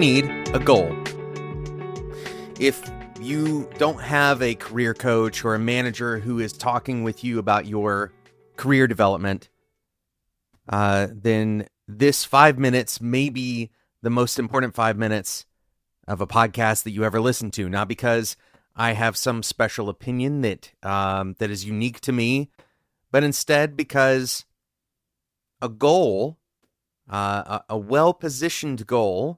need a goal. If you don't have a career coach or a manager who is talking with you about your career development, then this 5 minutes may be the most important 5 minutes of a podcast that you ever listen to. Not because I have some special opinion that is unique to me, but instead because a goal, a well-positioned goal,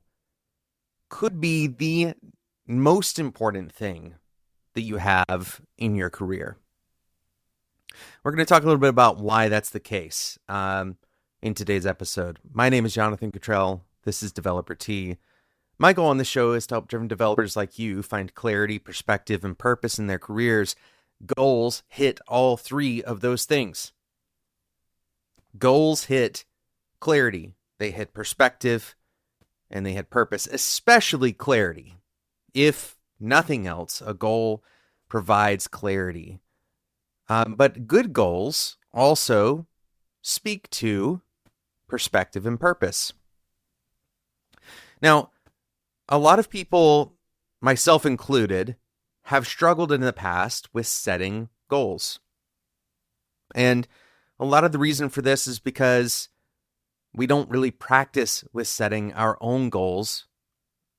could be the most important thing that you have in your career. We're going to talk a little bit about why that's the case in today's episode. My name is Jonathan Cottrell. This is Developer T. My goal on the show is to help driven developers like you find clarity, perspective, and purpose in their careers. Goals hit all three of those things. Goals hit clarity, they hit perspective, and they hit purpose, especially clarity. If nothing else, a goal provides clarity. But good goals also speak to perspective and purpose. Now, a lot of people, myself included, have struggled in the past with setting goals. And a lot of the reason for this is because we don't really practice with setting our own goals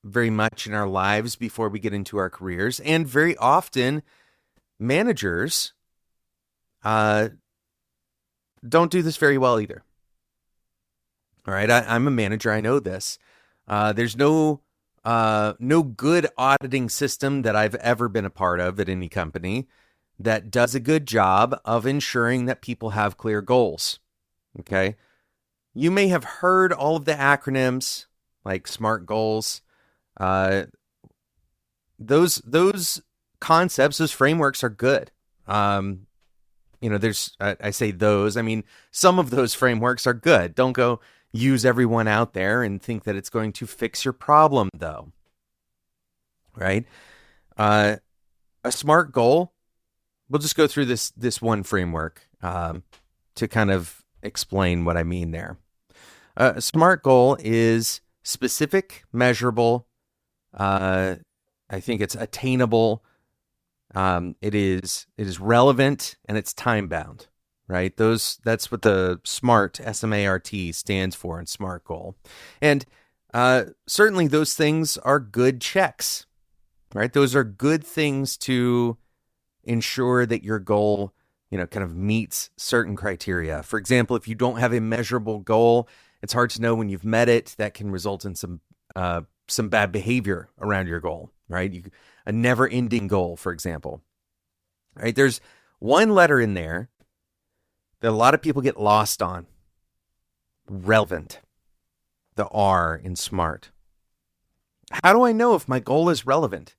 very much in our lives before we get into our careers. And very often, managers don't do this very well either. All right, I'm a manager. I know this. There's no good auditing system that I've ever been a part of at any company that does a good job of ensuring that people have clear goals. Okay, you may have heard all of the acronyms like SMART goals. Those concepts, those frameworks are good. There's I say those. I mean, some of those frameworks are good. Don't go use everyone out there and think that it's going to fix your problem, though. Right? A SMART goal. We'll just go through this one framework to kind of explain what I mean there. A SMART goal is specific, measurable. I think it's attainable. It is relevant, and it's time bound. Right? That's what the SMART, S-M-A-R-T, stands for in SMART goal. And certainly those things are good checks. Right? Those are good things to ensure that your goal, kind of meets certain criteria. For example, if you don't have a measurable goal, it's hard to know when you've met it. That can result in some bad behavior around your goal, right? A never-ending goal, for example. Right? There's one letter in there that a lot of people get lost on. Relevant. The R in SMART. How do I know if my goal is relevant?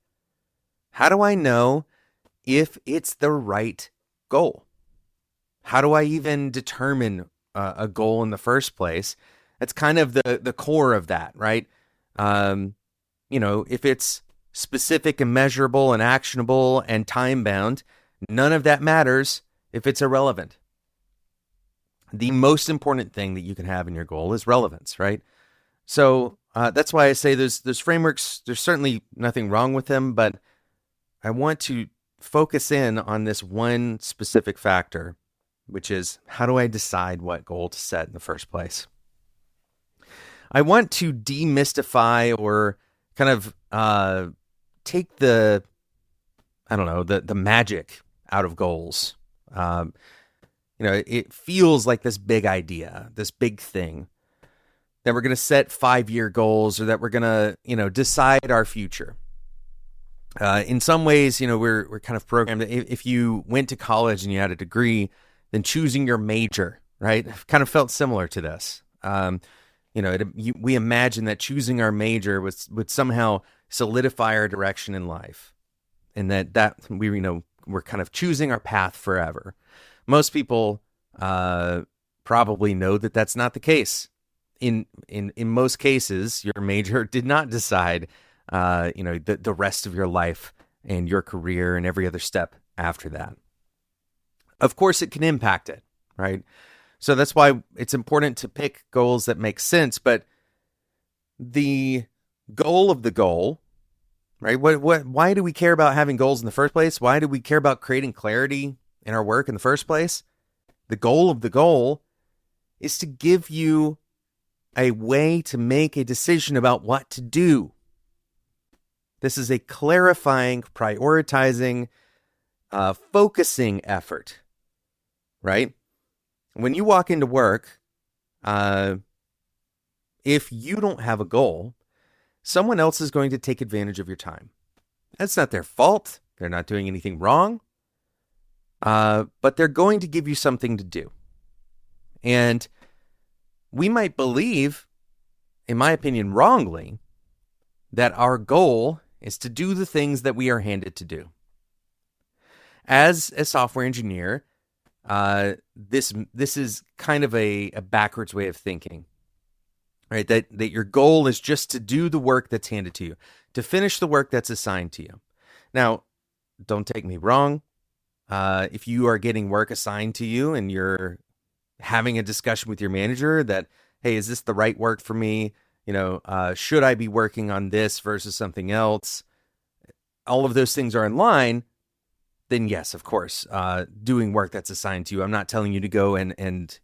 How do I know if it's the right goal? How do I even determine a goal in the first place? That's kind of the core of that, right? If it's specific and measurable and actionable and time-bound, none of that matters if it's irrelevant. The most important thing that you can have in your goal is relevance, right? So that's why I say those frameworks, there's certainly nothing wrong with them, but I want to focus in on this one specific factor, which is, how do I decide what goal to set in the first place? I want to demystify or kind of take the magic out of goals. It feels like this big idea, this big thing, that we're going to set 5-year goals or that we're going to, decide our future. In some ways, we're kind of programmed. If you went to college and you had a degree, then choosing your major, right? I've kind of felt similar to this. We imagine that choosing our major would somehow solidify our direction in life, and that we're kind of choosing our path forever. Most people probably know that that's not the case. In most cases, your major did not decide the rest of your life and your career and every other step after that. Of course, it can impact it, right? So that's why it's important to pick goals that make sense. But the goal of the goal, right? Why do we care about having goals in the first place? Why do we care about creating clarity in our work in the first place? The goal of the goal is to give you a way to make a decision about what to do. This is a clarifying, prioritizing, focusing effort, right? When you walk into work, if you don't have a goal, someone else is going to take advantage of your time. That's not their fault. They're not doing anything wrong. But they're going to give you something to do. And we might believe, in my opinion, wrongly, that our goal is to do the things that we are handed to do. As a software engineer, this is kind of a backwards way of thinking, right? That your goal is just to do the work that's handed to you, to finish the work that's assigned to you. Now, don't take me wrong. If you are getting work assigned to you and you're having a discussion with your manager that, hey, is this the right work for me? Should I be working on this versus something else? All of those things are in line. Then yes, of course, doing work that's assigned to you. I'm not telling you to go and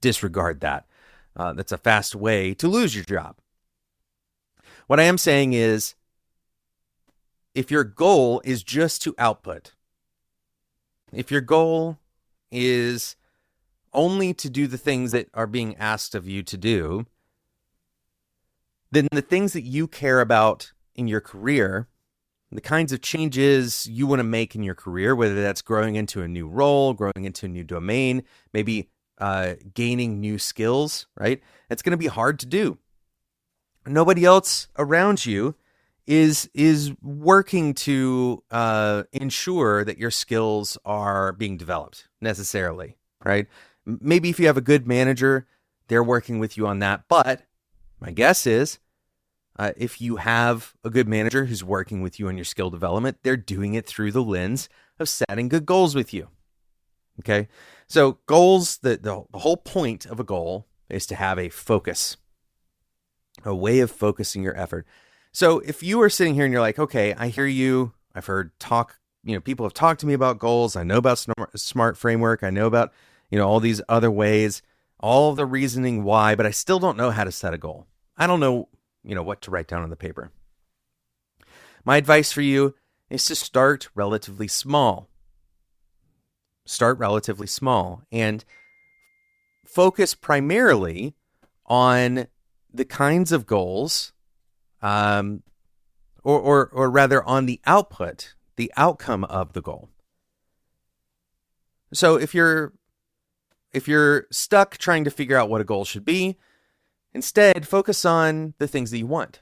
disregard that. That's a fast way to lose your job. What I am saying is, if your goal is just to output, if your goal is only to do the things that are being asked of you to do, then the things that you care about in your career, the kinds of changes you want to make in your career, whether that's growing into a new role, growing into a new domain, maybe gaining new skills, right? It's going to be hard to do. Nobody else around you is working to ensure that your skills are being developed necessarily, right? Maybe if you have a good manager, they're working with you on that. But my guess is, if you have a good manager who's working with you on your skill development, they're doing it through the lens of setting good goals with you. Okay, so goals, the whole point of a goal is to have a focus, a way of focusing your effort. So if you are sitting here and you're like, okay, I hear you, I've heard talk, people have talked to me about goals, I know about SMART framework, I know about, all these other ways, all of the reasoning why, but I still don't know how to set a goal. I don't know, what to write down on the paper. My advice for you is to start relatively small. Start relatively small and focus primarily on the kinds of goals, or rather on the output, the outcome of the goal. So if you're stuck trying to figure out what a goal should be, instead focus on the things that you want.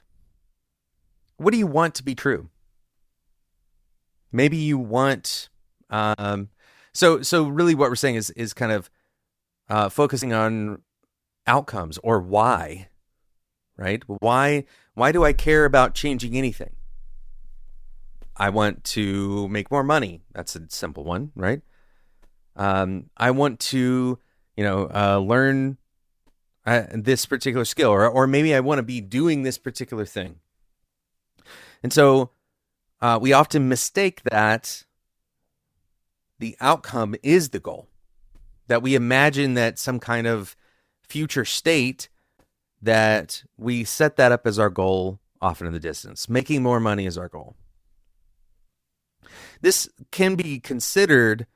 What do you want to be true? Maybe you want, so really what we're saying is kind of focusing on outcomes or why, right? Why do I care about changing anything? I want to make more money. That's a simple one, right? I want to, learn this particular skill, or maybe I want to be doing this particular thing. And so we often mistake that the outcome is the goal, that we imagine that some kind of future state that we set that up as our goal often in the distance. Making more money is our goal. This can be considered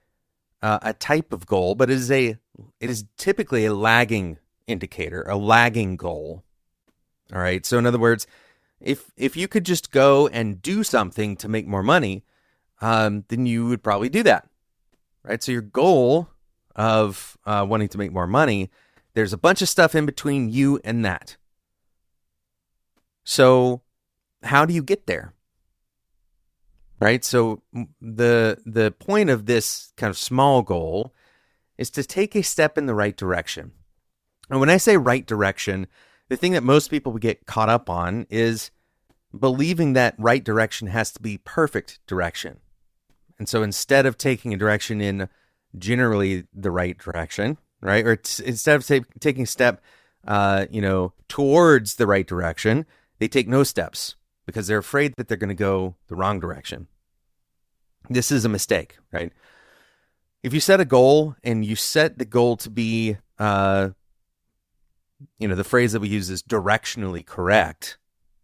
a type of goal, but it is typically a lagging indicator, a lagging goal. All right. So in other words, if you could just go and do something to make more money, then you would probably do that. Right. So your goal of wanting to make more money, there's a bunch of stuff in between you and that. So how do you get there? Right. So the point of this kind of small goal is to take a step in the right direction. And when I say right direction, the thing that most people would get caught up on is believing that right direction has to be perfect direction. And so instead of taking a direction in generally the right direction, right? Or instead of taking a step, towards the right direction, they take no steps because they're afraid that they're going to go the wrong direction. This is a mistake, right? If you set a goal and you set the goal to be, the phrase that we use is directionally correct,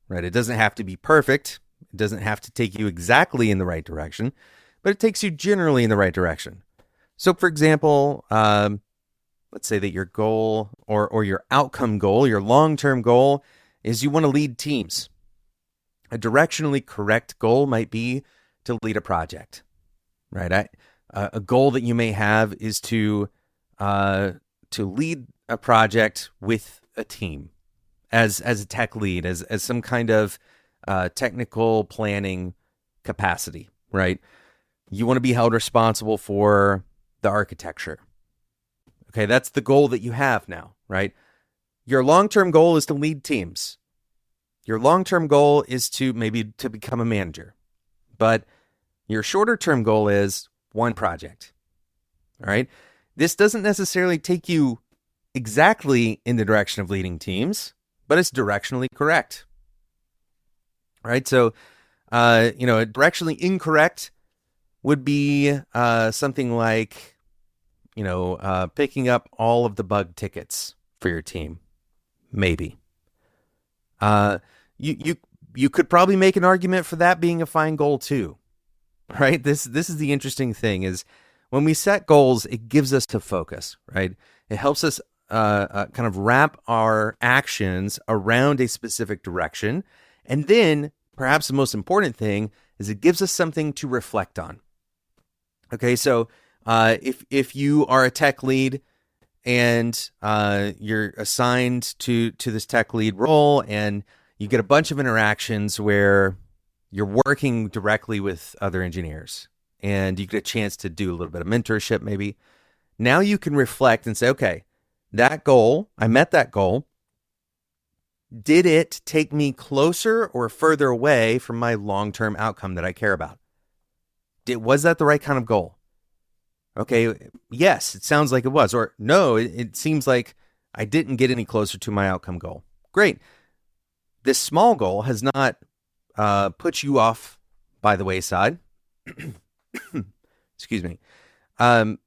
right? It doesn't have to be perfect. It doesn't have to take you exactly in the right direction, but it takes you generally in the right direction. So, for example, let's say that your goal or your outcome goal, your long-term goal is you want to lead teams. A directionally correct goal might be to lead a project, right? A goal that you may have is to lead a project with a team as a tech lead, as some kind of technical planning capacity, right? You want to be held responsible for the architecture. Okay, that's the goal that you have now, right? Your long-term goal is to lead teams. Your long-term goal is to become a manager. But your shorter-term goal is one project. All right? This doesn't necessarily take you exactly in the direction of leading teams, but it's directionally correct. All right? So, directionally incorrect would be something like, picking up all of the bug tickets for your team. Maybe. You could probably make an argument for that being a fine goal too, right? This is the interesting thing is when we set goals, it gives us to focus, right? It helps us kind of wrap our actions around a specific direction. And then perhaps the most important thing is it gives us something to reflect on. Okay, so if you are a tech lead and you're assigned to this tech lead role and you get a bunch of interactions where you're working directly with other engineers and you get a chance to do a little bit of mentorship maybe, now you can reflect and say, okay, that goal, I met that goal. Did it take me closer or further away from my long-term outcome that I care about? Was that the right kind of goal? Okay, yes, it sounds like it was. Or no, it seems like I didn't get any closer to my outcome goal. Great. This small goal has not put you off by the wayside. Excuse me. It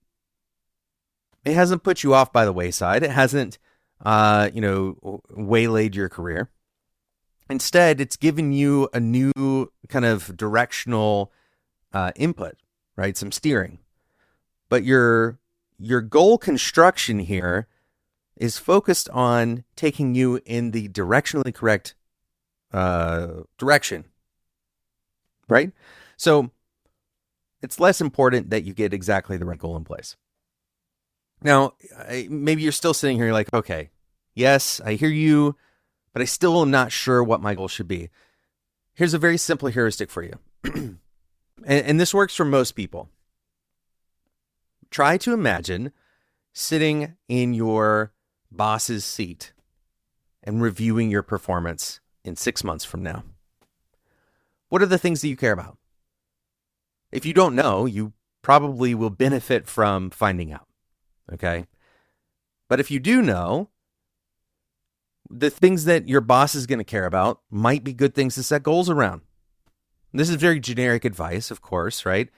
hasn't put you off by the wayside. It hasn't, waylaid your career. Instead, it's given you a new kind of directional input, right? Some steering. But your goal construction here is focused on taking you in the directionally correct direction, right? So it's less important that you get exactly the right goal in place. Now, maybe you're still sitting here, you're like, okay, yes, I hear you, but I still am not sure what my goal should be. Here's a very simple heuristic for you. and this works for most people. Try to imagine sitting in your boss's seat and reviewing your performance in 6 months from now. What are the things that you care about? If you don't know, you probably will benefit from finding out. Okay? But if you do know, the things that your boss is going to care about might be good things to set goals around. This is very generic advice, of course, right?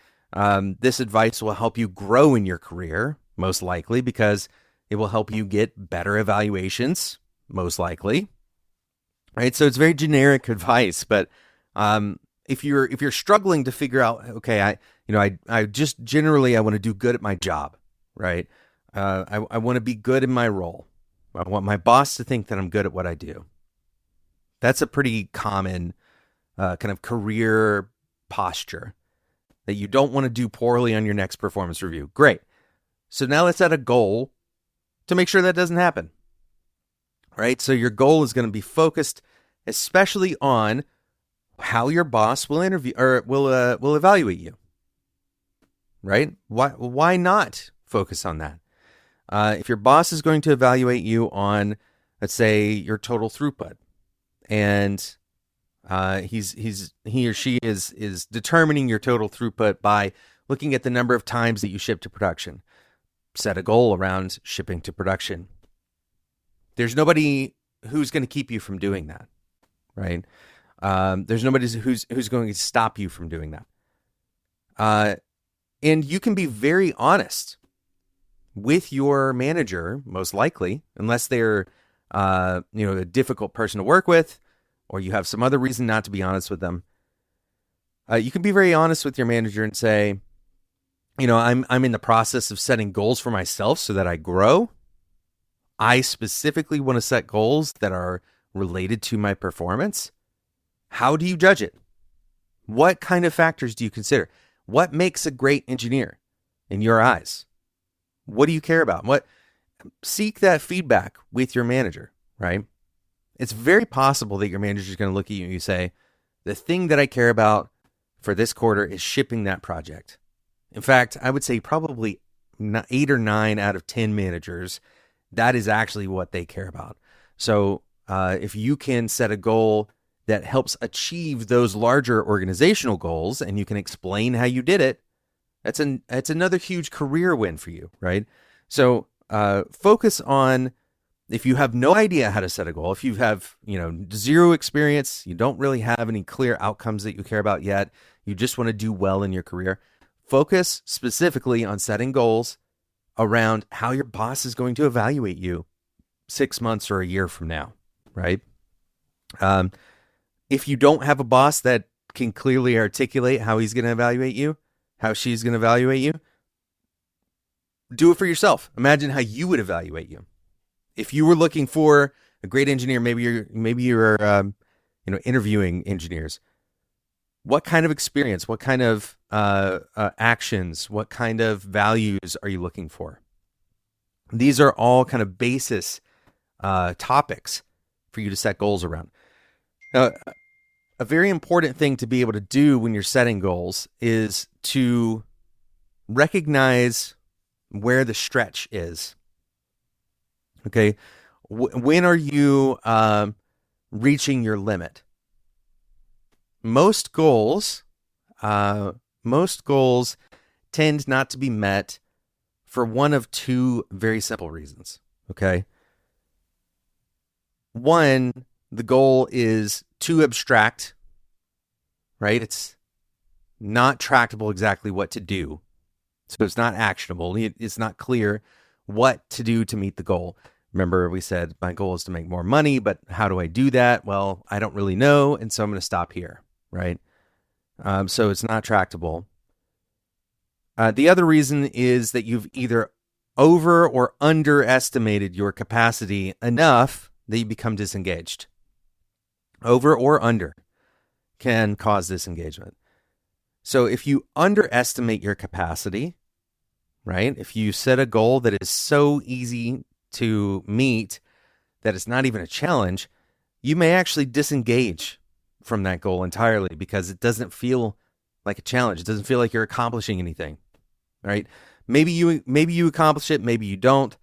This advice will help you grow in your career, most likely, because it will help you get better evaluations, most likely. Right? So it's very generic advice, but if you're struggling to figure out, okay, I just generally I want to do good at my job, right? I want to be good in my role. I want my boss to think that I'm good at what I do. That's a pretty common kind of career posture, that you don't want to do poorly on your next performance review. Great. So now let's set a goal to make sure that doesn't happen. Right? So your goal is going to be focused especially on how your boss will interview or will evaluate you. Right? Why not focus on that? If your boss is going to evaluate you on, let's say, your total throughput, and he or she is determining your total throughput by looking at the number of times that you ship to production. Set a goal around shipping to production. There's nobody who's going to keep you from doing that, right? There's nobody who's going to stop you from doing that. And you can be very honest with your manager, most likely, unless they're a difficult person to work with, or you have some other reason not to be honest with them. You can be very honest with your manager and say, I'm in the process of setting goals for myself so that I grow. I specifically want to set goals that are related to my performance. How do you judge it? What kind of factors do you consider? What makes a great engineer in your eyes? What do you care about? Seek that feedback with your manager, right? It's very possible that your manager is going to look at you and you say, the thing that I care about for this quarter is shipping that project. In fact, I would say probably 8 or 9 out of 10 managers, that is actually what they care about. So if you can set a goal that helps achieve those larger organizational goals and you can explain how you did it, that's another huge career win for you, right? So focus on, if you have no idea how to set a goal, if you have zero experience, you don't really have any clear outcomes that you care about yet, you just want to do well in your career, focus specifically on setting goals around how your boss is going to evaluate you 6 months or a year from now, right? If you don't have a boss that can clearly articulate how he's going to evaluate you, how she's going to evaluate you, do it for yourself. Imagine how you would evaluate you. If you were looking for a great engineer, maybe you're interviewing engineers. What kind of experience, what kind of actions, what kind of values are you looking for? These are all kind of basis topics for you to set goals around. Now, a very important thing to be able to do when you're setting goals is to recognize where the stretch is. Okay, when are you reaching your limit? Most goals tend not to be met for one of two very simple reasons. Okay, one, the goal is too abstract, right? It's not tractable exactly what to do, so it's not actionable. It's not clear what to do to meet the goal. Remember, we said my goal is to make more money, but how do I do that? Well, I don't really know, and so I'm going to stop here, right? So it's not tractable. The other reason is that you've either over or underestimated your capacity enough that you become disengaged. Over or under can cause disengagement. So if you underestimate your capacity, right? If you set a goal that is so easy to meet that it's not even a challenge, you may actually disengage from that goal entirely because it doesn't feel like a challenge. It doesn't feel like you're accomplishing anything, right? Maybe you accomplish it, maybe you don't,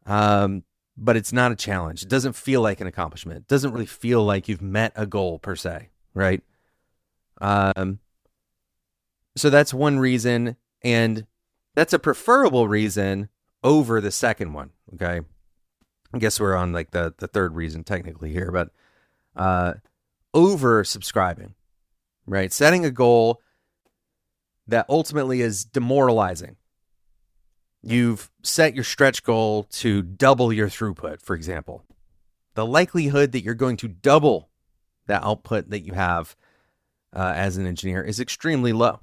but it's not a challenge. It doesn't feel like an accomplishment. It doesn't really feel like you've met a goal per se, right? So that's one reason, and that's a preferable reason over the second one, okay? I guess we're on like the third reason technically here, but over subscribing, right? Setting a goal that ultimately is demoralizing. You've set your stretch goal to double your throughput, for example. The likelihood that you're going to double the output that you have as an engineer is extremely low.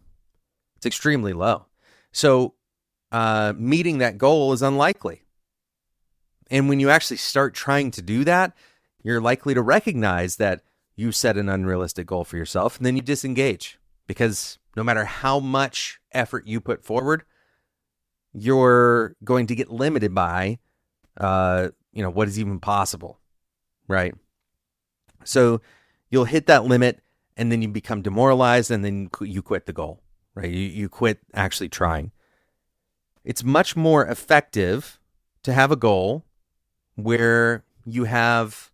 It's extremely low. So meeting that goal is unlikely. And when you actually start trying to do that, you're likely to recognize that you set an unrealistic goal for yourself, and then you disengage, because no matter how much effort you put forward, you're going to get limited by what is even possible, right? So you'll hit that limit, and then you become demoralized, and then you quit the goal, right? You quit actually trying. It's much more effective to have a goal where you have,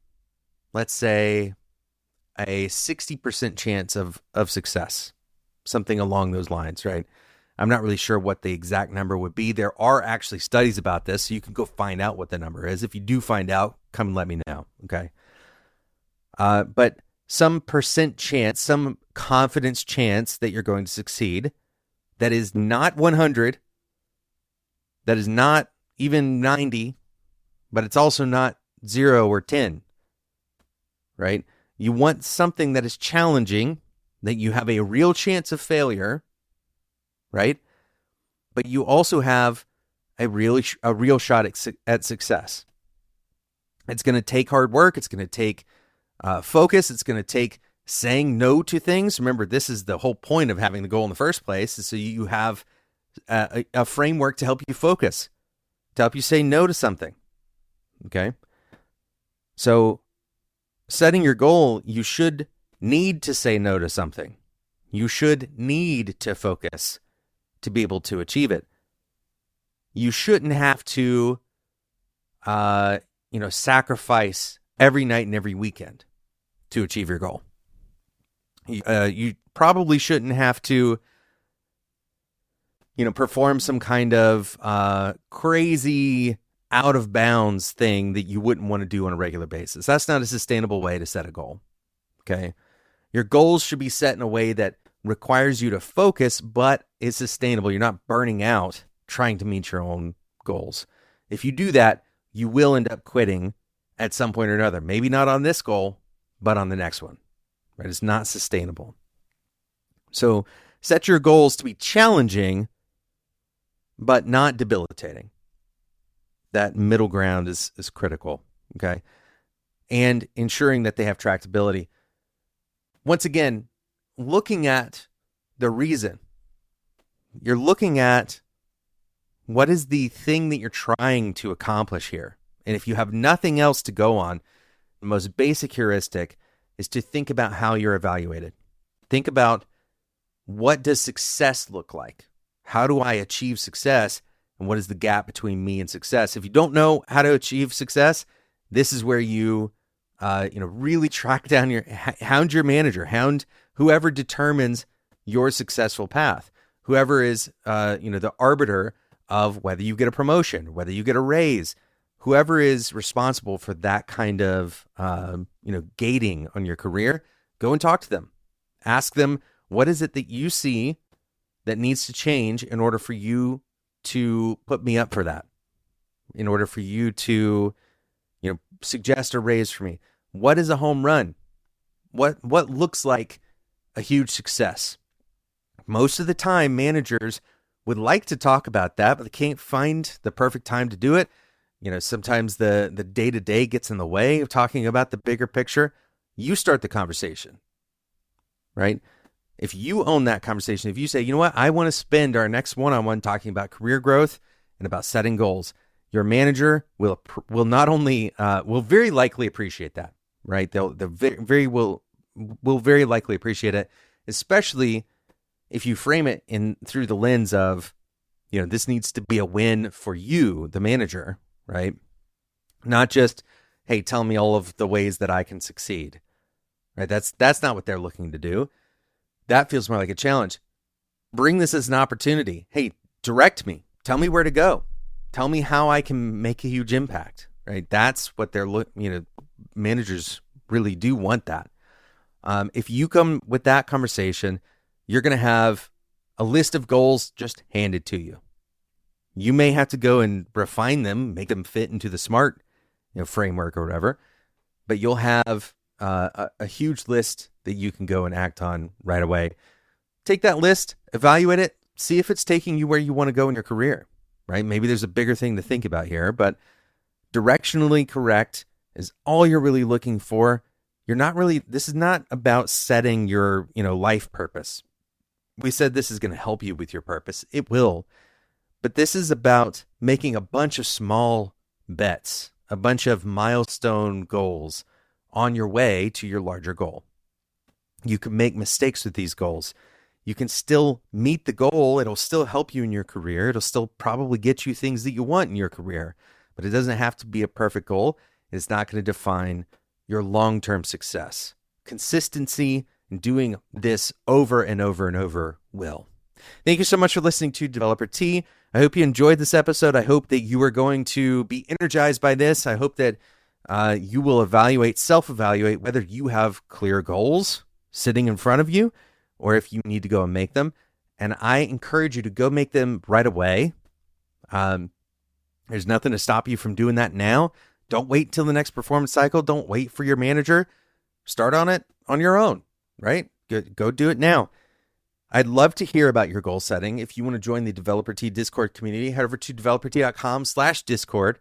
let's say, a 60% chance of success, something along those lines, right? I'm not really sure what the exact number would be. There are actually studies about this, so you can go find out what the number is. If you do find out, come let me know, okay? But some percent chance, some confidence chance that you're going to succeed that is not 100, that is not even 90, but it's also not 0 or 10, right? You want something that is challenging, that you have a real chance of failure, right? But you also have a real shot at success. It's going to take hard work. It's going to take focus. It's going to take saying no to things. Remember, this is the whole point of having the goal in the first place, is so you have a framework to help you focus, to help you say no to something. Okay? So setting your goal, you should need to say no to something. You should need to focus to be able to achieve it. You shouldn't have to, sacrifice every night and every weekend to achieve your goal. You probably shouldn't have to, perform some kind of crazy out of bounds thing that you wouldn't want to do on a regular basis. That's not a sustainable way to set a goal. Okay. Your goals should be set in a way that requires you to focus, but is sustainable. You're not burning out trying to meet your own goals. If you do that, you will end up quitting at some point or another. Maybe not on this goal, but on the next one. Right? It's not sustainable. So set your goals to be challenging, but not debilitating. That middle ground is critical. Okay. And ensuring that they have tractability. Once again, looking at the reason. You're looking at what is the thing that you're trying to accomplish here. And if you have nothing else to go on, the most basic heuristic is to think about how you're evaluated. Think about, what does success look like? How do I achieve success? And what is the gap between me and success? If you don't know how to achieve success, this is where you really track down hound your manager, hound whoever determines your successful path, whoever is, the arbiter of whether you get a promotion, whether you get a raise, whoever is responsible for that kind of, gating on your career. Go and talk to them. Ask them, what is it that you see that needs to change in order for you to put me up for that? In order for you to, suggest a raise for me? What is a home run? What looks like a huge success? Most of the time, managers would like to talk about that, but they can't find the perfect time to do it. Sometimes the day-to-day gets in the way of talking about the bigger picture. You start the conversation, right? If you own that conversation, if you say, you know what, I want to spend our next one-on-one talking about career growth and about setting goals, your manager will not only will very likely appreciate that, right? They'll will very likely appreciate it, especially if you frame it through the lens of, this needs to be a win for you, the manager, right? Not just, hey, tell me all of the ways that I can succeed, right? That's not what they're looking to do. That feels more like a challenge. Bring this as an opportunity. Hey, direct me. Tell me where to go. Tell me how I can make a huge impact, right? That's what they're managers really do want that. If you come with that conversation, you're going to have a list of goals just handed to you. You may have to go and refine them, make them fit into the SMART framework or whatever, but you'll have a huge list that you can go and act on right away. Take that list, evaluate it, see if it's taking you where you want to go in your career, right? Maybe there's a bigger thing to think about here, but directionally correct is all you're really looking for. This is not about setting your, life purpose. We said this is going to help you with your purpose. It will. But this is about making a bunch of small bets, a bunch of milestone goals on your way to your larger goal. You can make mistakes with these goals. You can still meet the goal. It'll still help you in your career. It'll still probably get you things that you want in your career, but it doesn't have to be a perfect goal. It's not going to define your long-term success. Consistency and doing this over and over and over will. Thank you so much for listening to Developer T. I hope you enjoyed this episode. I hope that you are going to be energized by this. I hope that you will self-evaluate whether you have clear goals sitting in front of you or if you need to go and make them. And I encourage you to go make them right away. There's nothing to stop you from doing that now. Don't wait until the next performance cycle. Don't wait for your manager. Start on it on your own, right? Go do it now. I'd love to hear about your goal setting. If you want to join the Developer T Discord community, head over to developert.com/Discord.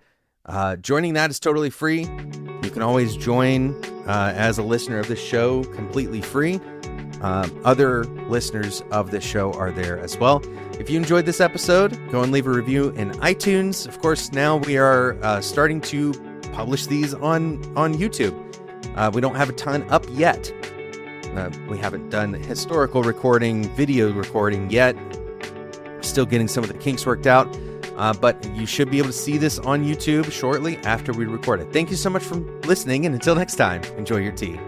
Joining that is totally free. You can always join as a listener of this show completely free. Other listeners of this show are there as well. If you enjoyed this episode, go and leave a review in iTunes. Of course, now we are starting to publish these on YouTube. We don't have a ton up yet. We haven't done historical recording, video recording yet. Still getting some of the kinks worked out. But you should be able to see this on YouTube shortly after we record it. Thank you so much for listening, and until next time, enjoy your tea.